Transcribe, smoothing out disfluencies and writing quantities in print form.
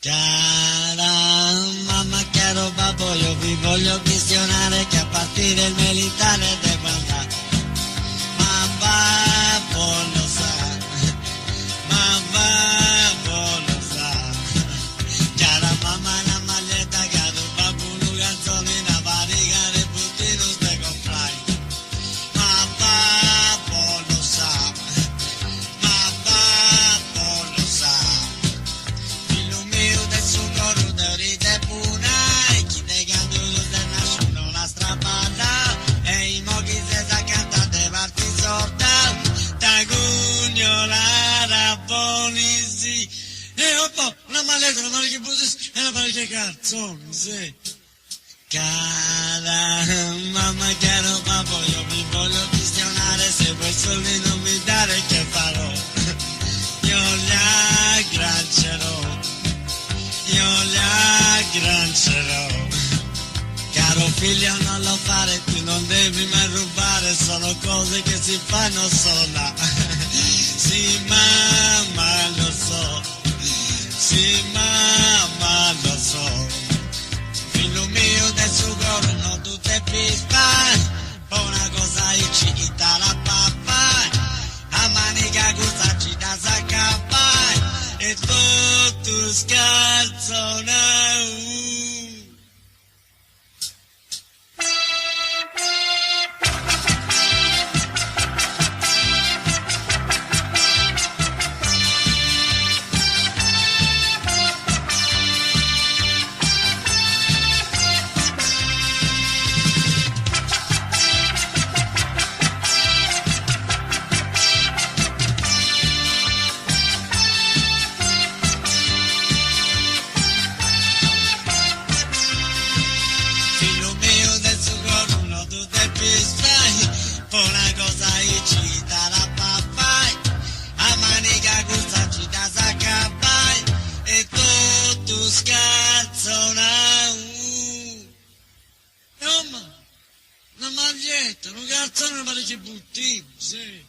Cara mamma, caro babbo, io vi voglio questionare che a partire il militare devo andare. Ma babbo lo sa, ma babbo lo sa. Cara mamma, una maglietta, caro babbo, un canzone, una variga, le puttino ste comprai. Ma babbo lo sa, ma babbo lo sa. Figlio mio del suo coro de ride punai, chi te candulo de nasciuno la strapalla, e i moghi se sa cantare parti sorda, tagugno la rabonisi, e oppo, una maglietta che busis, e una parecchia canzoni, sì. Cara mamma, caro babbo, io vi voglio questionare, se voi soldi non mi dare che farò? Io li aggancerò, io li aggancerò. Caro figlio, non lo fare, tu non devi mai rubare, sono cose che si fanno sola. Sì mamma lo so, sì mamma lo so. Figlio mio del suo coro non tutte pispa, poi una cosa ci la papà, a manica gusta ci da sacappa, e tutto scarzona. Figlio mio del suo coro non tutte pispai, poi una cosa ci la papà, a manica gusta ci da sacappai, e tutto scarzona. Insomma, una maglietta, un calzone, ma che buttino, sì.